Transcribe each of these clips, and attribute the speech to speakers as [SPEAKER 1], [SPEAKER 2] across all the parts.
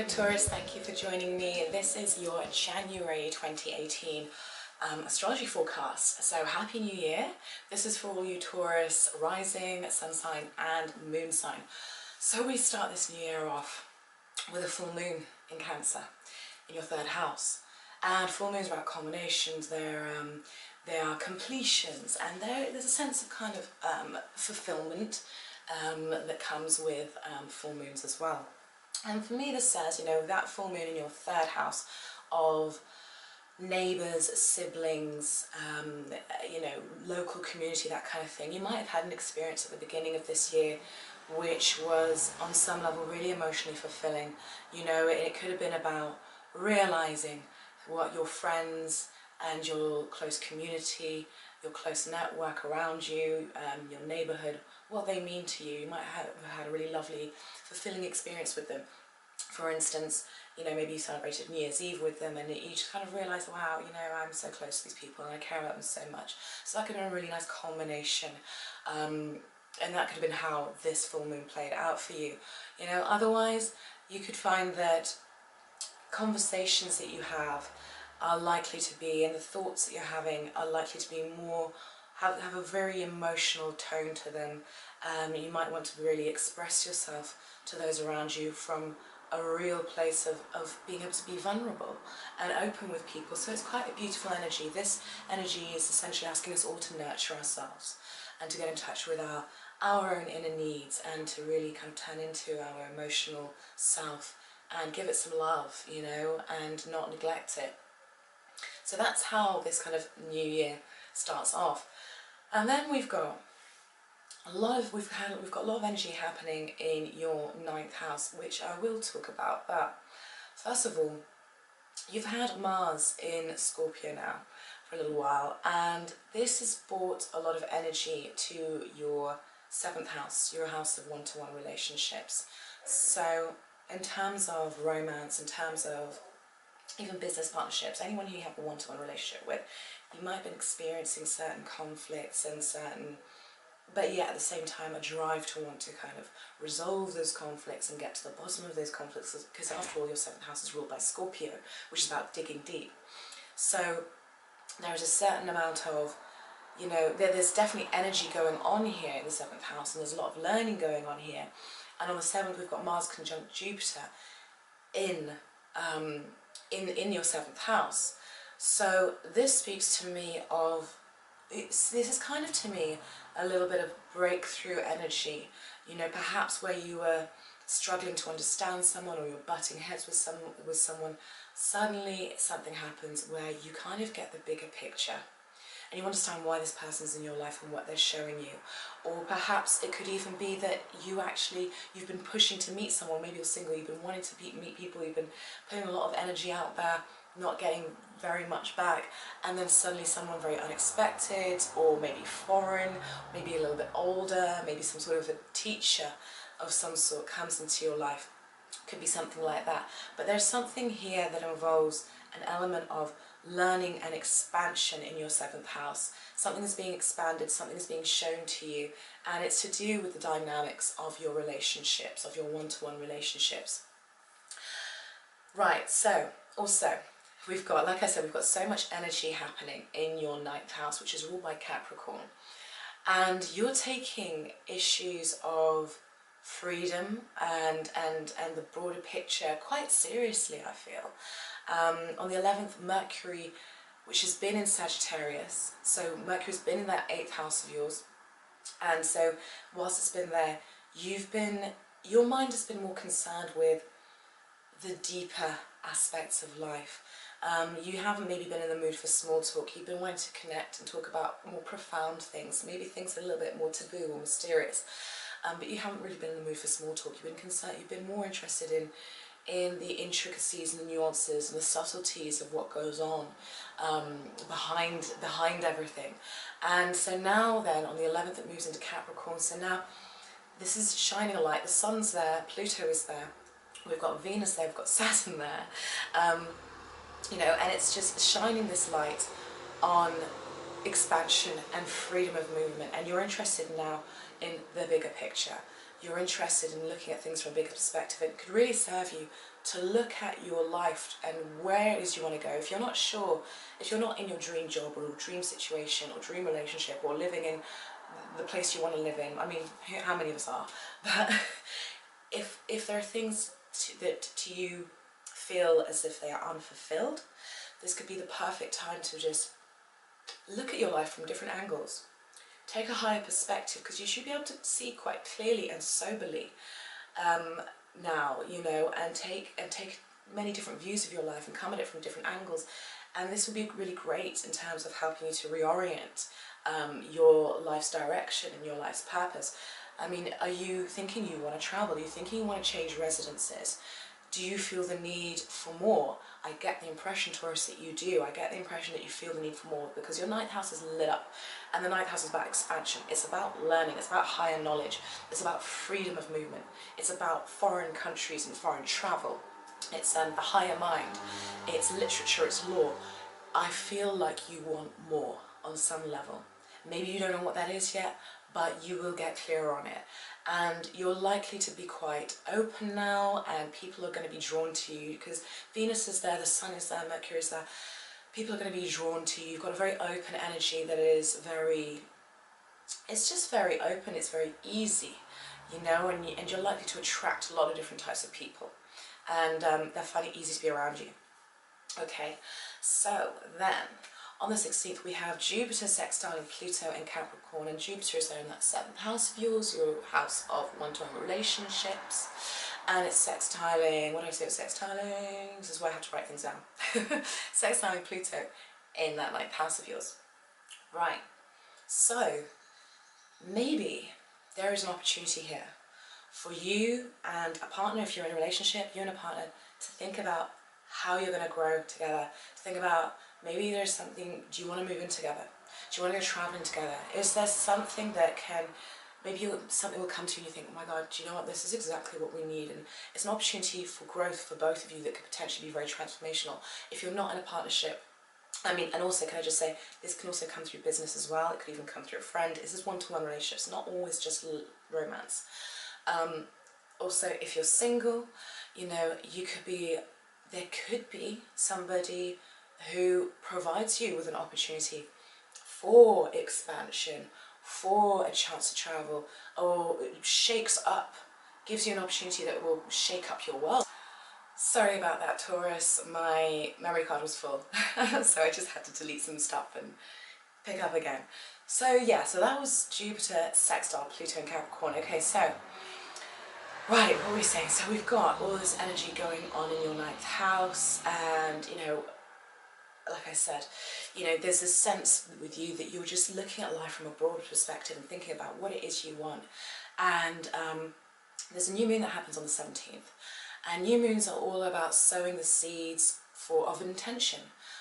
[SPEAKER 1] Taurus, thank you for joining me. This is your January 2018 astrology forecast. So happy new year. This is for all you Taurus rising, sun sign and moon sign. So we start this new year off with a full moon in Cancer in your third house. And full moons are about combinations, they are completions, and there's a sense of kind of fulfillment that comes with full moons as well. And for me this says, that full moon in your third house of neighbours, siblings, local community, that kind of thing. You might have had an experience at the beginning of this year which was on some level really emotionally fulfilling. It could have been about realising what your friends and your close community, your close network around you, your neighbourhood, what they mean to you. You might have had a really lovely, fulfilling experience with them. For instance, maybe you celebrated New Year's Eve with them and you just kind of realise, wow, I'm so close to these people and I care about them so much. So that could have been a really nice culmination. And that could have been how this full moon played out for you. Otherwise, you could find that conversations that you have are likely to be, and the thoughts that you're having are likely to be more, have a very emotional tone to them. You might want to really express yourself to those around you from a real place of being able to be vulnerable and open with people. So it's quite a beautiful energy. This energy is essentially asking us all to nurture ourselves and to get in touch with our own inner needs and to really kind of turn into our emotional self and give it some love, and not neglect it. So that's how this kind of new year starts off. And then we've got a lot of energy happening in your ninth house, which I will talk about. But first of all, you've had Mars in Scorpio now for a little while, and this has brought a lot of energy to your seventh house, your house of one-to-one relationships. So in terms of romance, in terms of even business partnerships, anyone who you have a one-to-one relationship with, you might have been experiencing certain conflicts and but yet at the same time a drive to want to kind of resolve those conflicts and get to the bottom of those conflicts, because after all your seventh house is ruled by Scorpio, which is about digging deep. So there is a certain amount of, there's definitely energy going on here in the seventh house, and there's a lot of learning going on here. And on the 7th we've got Mars conjunct Jupiter in your 7th house. So this speaks to me of, this is kind of to me a little bit of breakthrough energy, perhaps where you were struggling to understand someone or you're butting heads with someone, suddenly something happens where you kind of get the bigger picture and you understand why this person's in your life and what they're showing you. Or perhaps it could even be that you've been pushing to meet someone, maybe you're single, you've been wanting to meet people, you've been putting a lot of energy out there, not getting very much back, and then suddenly someone very unexpected, or maybe foreign, maybe a little bit older, maybe some sort of a teacher of some sort comes into your life. Could be something like that. But there's something here that involves an element of learning and expansion in your 7th house. Something is being expanded, something is being shown to you, and it's to do with the dynamics of your relationships, of your one-to-one relationships. Right, so also we've got, like I said, we've got so much energy happening in your 9th house, which is ruled by Capricorn, and you're taking issues of freedom and the broader picture quite seriously, I feel. On the 11th, Mercury, which has been in Sagittarius, so Mercury's been in that 8th house of yours, and so whilst it's been there, your mind has been more concerned with the deeper aspects of life. You haven't maybe been in the mood for small talk. You've been wanting to connect and talk about more profound things, maybe things a little bit more taboo or mysterious, but you haven't really been in the mood for small talk. You've been more interested in the intricacies and the nuances and the subtleties of what goes on behind everything. And so now then, on the 11th it moves into Capricorn, so now this is shining a light. The Sun's there, Pluto is there, we've got Venus there, we've got Saturn there, and it's just shining this light on expansion and freedom of movement, and you're interested now in the bigger picture. you're interested in looking at things from a bigger perspective, it could really serve you to look at your life and where it is you want to go. If you're not sure, if you're not in your dream job or dream situation or dream relationship or living in the place you want to live in, I mean, how many of us are? But if there are things that to you feel as if they are unfulfilled, this could be the perfect time to just look at your life from different angles. Take a higher perspective, because you should be able to see quite clearly and soberly now, you know, and take many different views of your life and come at it from different angles. And this will be really great in terms of helping you to reorient your life's direction and your life's purpose. I mean, are you thinking you want to travel? Are you thinking you want to change residences? Do you feel the need for more? I get the impression, Taurus, that you do. I get the impression that you feel the need for more, because your ninth house is lit up, and the ninth house is about expansion. It's about learning. It's about higher knowledge. It's about freedom of movement. It's about foreign countries and foreign travel. It's the higher mind. It's literature. It's law. I feel like you want more on some level. Maybe you don't know what that is yet, but you will get clearer on it. And you're likely to be quite open now, and people are going to be drawn to you because Venus is there, the Sun is there, Mercury is there. People are going to be drawn to you. You've got a very open energy that is very, it's just very open, it's very easy, you know, and you're likely to attract a lot of different types of people, and they're finding it easy to be around you. Okay, so then on the 16th, we have Jupiter sextiling Pluto in Capricorn, and Jupiter is there in that 7th house of yours, your house of one-to-one relationships, and it's sextiling, what do I say, it's sextiling, this is where I have to write things down, sextiling Pluto in that 9th house of yours. Right, so maybe there is an opportunity here for you and a partner, if you're in a relationship, you and a partner, to think about how you're going to grow together, to think about maybe there's something, do you want to move in together? Do you want to go traveling together? Is there something that can, maybe something will come to you and you think, oh my God, do you know what, this is exactly what we need. And it's an opportunity for growth for both of you that could potentially be very transformational. If you're not in a partnership, I mean, and also, can I just say, this can also come through business as well. It could even come through a friend. This is one-to-one relationships, not always just romance. Also, if you're single, you know, there could be somebody who provides you with an opportunity for expansion, for a chance to travel, or shakes up, gives you an opportunity that will shake up your world. Sorry about that, Taurus, my memory card was full, so I just had to delete some stuff and pick up again. So yeah, so that was Jupiter sextile Pluto in Capricorn. Okay, so right, what were we saying? So we've got all this energy going on in your 9th house, and you know, like I said, you know, there's this sense with you that you're just looking at life from a broader perspective and thinking about what it is you want. And there's a new moon that happens on the 17th, and new moons are all about sowing the seeds of intention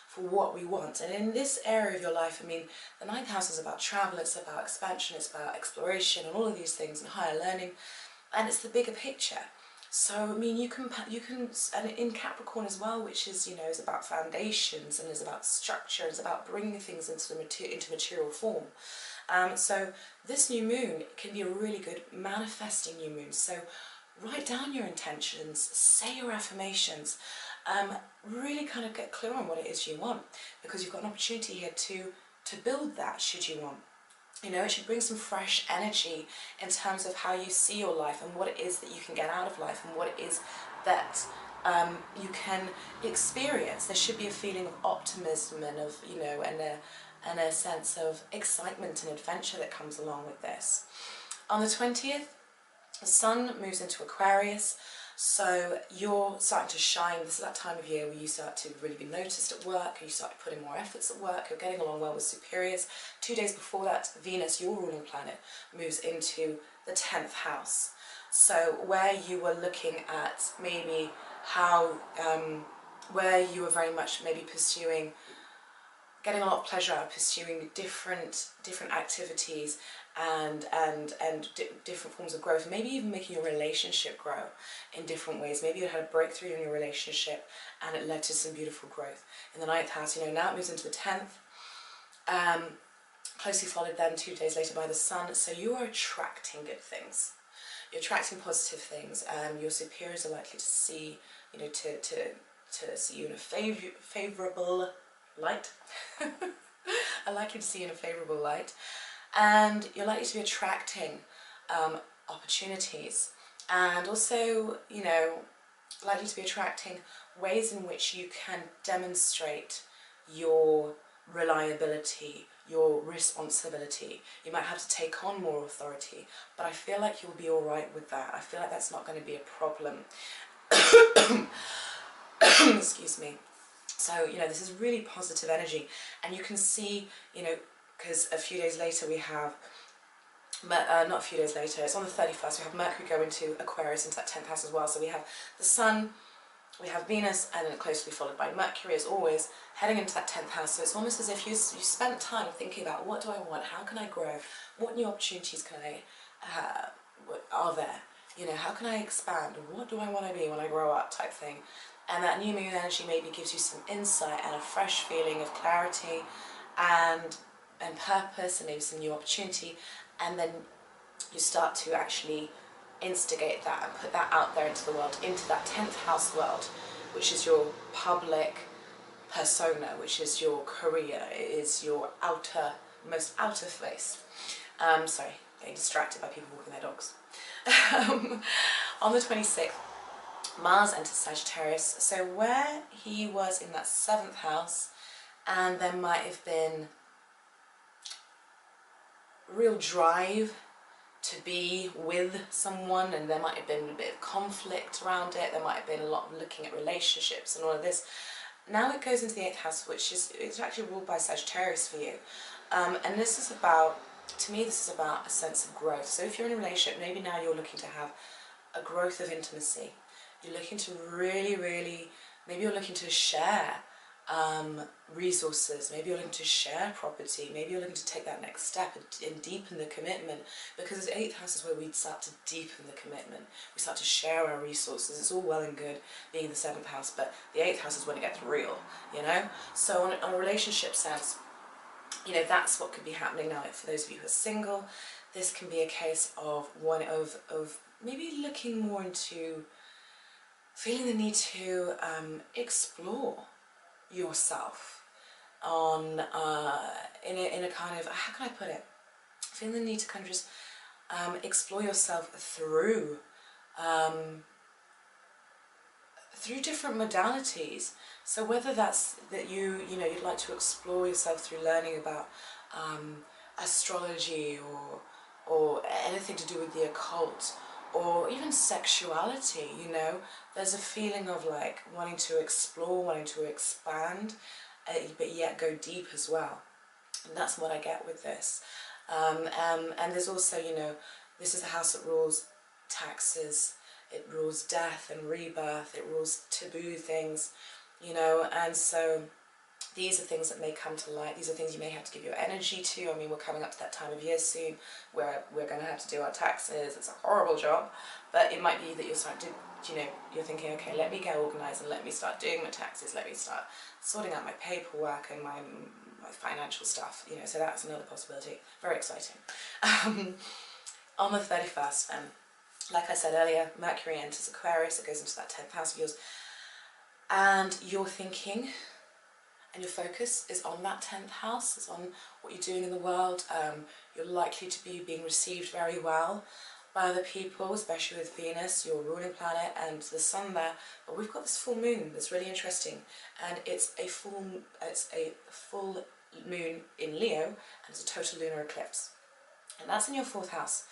[SPEAKER 1] for what we want. And in this area of your life, I mean, the 9th house is about travel, it's about expansion, it's about exploration and all of these things, and higher learning, and it's the bigger picture. So I mean, you can, and in Capricorn as well, which is, you know, is about foundations and is about structure, is about bringing things into material form. So this new moon can be a really good manifesting new moon. So write down your intentions, say your affirmations, really kind of get clear on what it is you want, because you've got an opportunity here to build that should you want. You know, it should bring some fresh energy in terms of how you see your life and what it is that you can get out of life and what it is that you can experience. There should be a feeling of optimism and of, you know, and a sense of excitement and adventure that comes along with this. On the 20th, the Sun moves into Aquarius, so you're starting to shine. This is that time of year where you start to really be noticed at work, you start to put in more efforts at work, you're getting along well with superiors. 2 days before that, Venus, your ruling planet, moves into the 10th house. So where you were looking at maybe how, where you were very much maybe pursuing, getting a lot of pleasure out of pursuing different activities and different forms of growth, maybe even making your relationship grow in different ways. Maybe you had a breakthrough in your relationship and it led to some beautiful growth. In the 9th house, you know, now it moves into the 10th, closely followed then 2 days later by the Sun, so you are attracting good things. you're attracting positive things. Your superiors are likely to see, you know, to see you in a favourable light. Are likely to see you in a favourable light, and you're likely to be attracting opportunities, and also, you know, likely to be attracting ways in which you can demonstrate your reliability, your responsibility. You might have to take on more authority, but I feel like you'll be alright with that. I feel like that's not going to be a problem. Excuse me. So, you know, this is really positive energy, and you can see, you know, because a few days later we have, not a few days later, it's on the 31st, we have Mercury go into Aquarius, into that 10th house as well. So we have the Sun, we have Venus, and then closely followed by Mercury, as always, heading into that 10th house. So it's almost as if you spent time thinking about, what do I want, how can I grow, what new opportunities can I, are there, you know, how can I expand, what do I want to be when I grow up, type thing. And that new moon energy maybe gives you some insight and a fresh feeling of clarity and purpose, and maybe some new opportunity, and then you start to actually instigate that and put that out there into the world, into that 10th house world, which is your public persona, which is your career, it is your most outer face. Sorry, getting distracted by people walking their dogs. On the 26th, Mars enters Sagittarius, so where he was in that 7th house, and there might have been real drive to be with someone, and there might have been a bit of conflict around it, there might have been a lot of looking at relationships and all of this. Now it goes into the 8th house, which is, it's actually ruled by Sagittarius for you. And this is about, to me, this is about a sense of growth. So if you're in a relationship, maybe now you're looking to have a growth of intimacy. You're looking to really, maybe you're looking to share resources, maybe you're looking to share property, maybe you're looking to take that next step and deepen the commitment, because the 8th house is where we start to deepen the commitment, we start to share our resources. It's all well and good being in the 7th house, but the 8th house is when it gets real, you know. So on a relationship sense, you know, that's what could be happening now. For those of you who are single, this can be a case of maybe looking more into feeling the need to explore yourself on in a kind of, how can I put it, feeling the need to kind of just explore yourself through different modalities. So whether that's that you know, you'd like to explore yourself through learning about astrology or anything to do with the occult, or even sexuality, you know, there's a feeling of like wanting to explore, wanting to expand, but yet go deep as well. And that's what I get with this. And there's also, you know, this is a house that rules taxes, it rules death and rebirth, it rules taboo things, you know, and so these are things that may come to light. These are things you may have to give your energy to. I mean, we're coming up to that time of year soon where we're going to have to do our taxes. It's a horrible job, but it might be that you'll start to, you know, you're thinking, okay, let me get organised and let me start doing my taxes. Let me start sorting out my paperwork and my financial stuff, you know, so that's another possibility. Very exciting. On the 31st, like I said earlier, Mercury enters Aquarius. It goes into that 10th house of yours, and you're thinking, and your focus is on that 10th house, it's on what you're doing in the world. You're likely to be being received very well by other people, especially with Venus, your ruling planet, and the Sun there. But we've got this full moon that's really interesting, and it's a full moon in Leo, and it's a total lunar eclipse, and that's in your 4th house.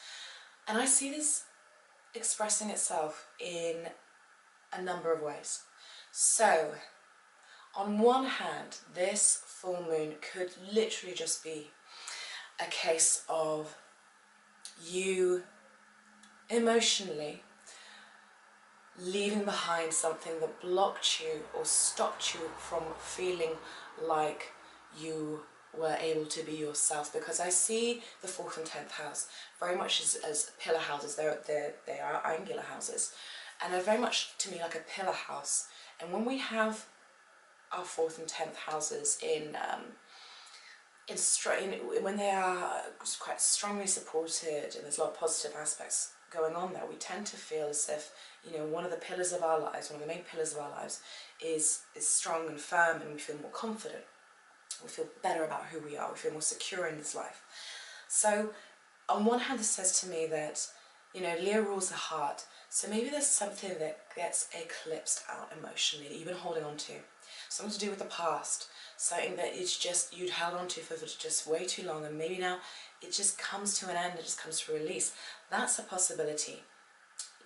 [SPEAKER 1] And I see this expressing itself in a number of ways. So on one hand, this full moon could literally just be a case of you emotionally leaving behind something that blocked you or stopped you from feeling like you were able to be yourself. Because I see the 4th and 10th house very much as pillar houses. They are angular houses, and they're very much to me like a pillar house. And when we have our 4th and 10th houses when they are quite strongly supported and there's a lot of positive aspects going on there. We tend to feel as if, you know, one of the pillars of our lives, one of the main pillars of our lives is strong and firm, and we feel more confident. We feel better about who we are. We feel more secure in this life. So on one hand, this says to me that, you know, Leo rules the heart. So maybe there's something that gets eclipsed out emotionally that you've been holding on to. Something to do with the past. Something that it's just, you'd held on to for just way too long, and maybe now it just comes to an end, it just comes to a release. That's a possibility.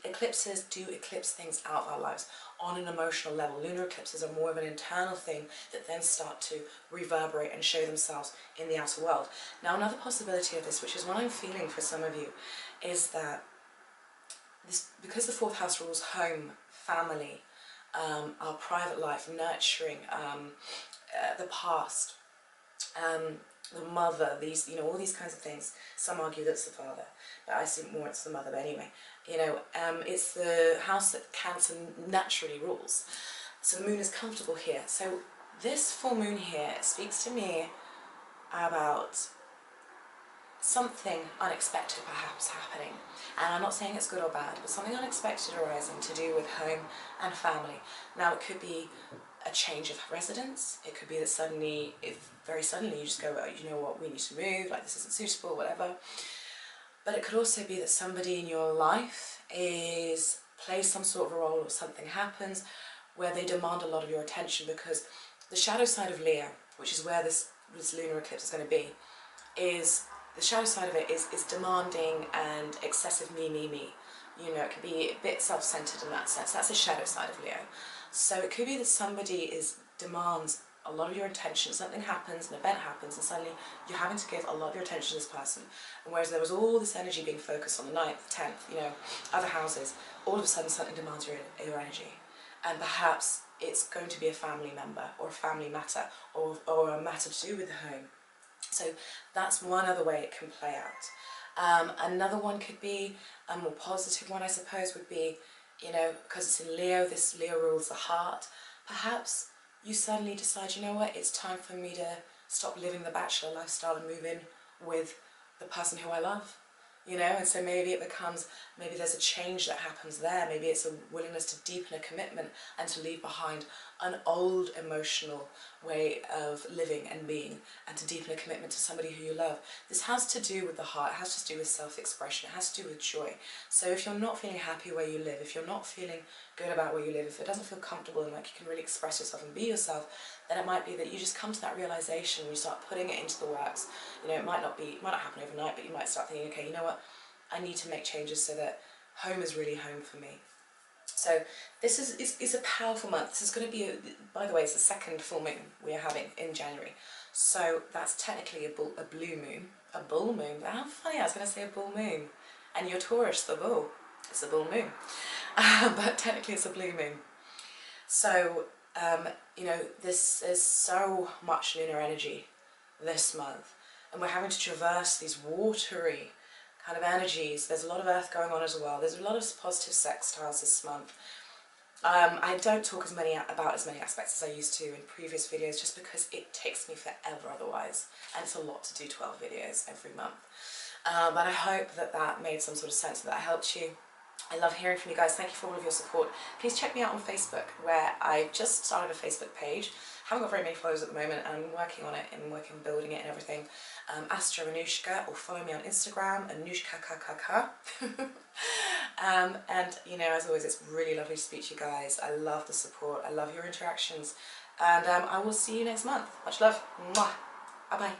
[SPEAKER 1] Eclipses do eclipse things out of our lives on an emotional level. Lunar eclipses are more of an internal thing that then start to reverberate and show themselves in the outer world. Now, another possibility of this, which is what I'm feeling for some of you, is that this, because the fourth house rules home, family, our private life, nurturing, the past, the mother, these, you know, all these kinds of things. Some argue that's the father, but I think more it's the mother. But anyway, you know, it's the house that Cancer naturally rules. So the moon is comfortable here. So this full moon here speaks to me about something unexpected perhaps happening. And I'm not saying it's good or bad, but something unexpected arising to do with home and family. Now, it could be a change of residence. It could be that suddenly, if very suddenly you just go, oh, you know what, we need to move, like this isn't suitable, whatever. But it could also be that somebody in your life plays some sort of a role, or something happens where they demand a lot of your attention, because the shadow side of Leo, which is where this lunar eclipse is going to be, is the shadow side of it is demanding and excessive me. You know, it can be a bit self-centered in that sense. That's the shadow side of Leo. So it could be that somebody demands a lot of your attention. Something happens, an event happens, and suddenly you're having to give a lot of your attention to this person. And whereas there was all this energy being focused on the 9th, 10th, you know, other houses, all of a sudden something demands your energy. And perhaps it's going to be a family member, or a family matter, or a matter to do with the home. So that's one other way it can play out. Another one could be, a more positive one I suppose, would be, you know, because it's in Leo, this Leo rules the heart. Perhaps you suddenly decide, you know what, it's time for me to stop living the bachelor lifestyle and move in with the person who I love. You know, and so maybe it becomes, maybe there's a change that happens there. Maybe it's a willingness to deepen a commitment and to leave behind an old emotional way of living and being, and to deepen a commitment to somebody who you love. This has to do with the heart, it has to do with self-expression, it has to do with joy. So if you're not feeling happy where you live, if you're not feeling good about where you live, if it doesn't feel comfortable and like you can really express yourself and be yourself, then it might be that you just come to that realization and you start putting it into the works. You know, it might not happen overnight, but you might start thinking, okay, you know what, I need to make changes so that home is really home for me. So this is a powerful month. This is going to be, by the way, it's the second full moon we are having in January. So that's technically a blue moon, a bull moon. How funny, I was going to say a bull moon. And you're Taurus, the bull. It's a bull moon. But technically it's a blue moon. So, you know, this is so much lunar energy this month. And we're having to traverse these watery kind of energies. There's a lot of earth going on as well. There's a lot of positive sextiles this month. I don't talk about as many aspects as I used to in previous videos, just because it takes me forever otherwise, and it's a lot to do 12 videos every month. But I hope that made some sort of sense, that helped you. I love hearing from you guys. Thank you for all of your support. Please check me out on Facebook, where I just started a Facebook page. Haven't got very many followers at the moment, and I'm working on it and working on building it and everything. Astro Anushka, or follow me on Instagram, AnushkaKKK. And you know, as always, it's really lovely to speak to you guys. I love the support. I love your interactions, and I will see you next month. Much love. Mwah. Bye bye.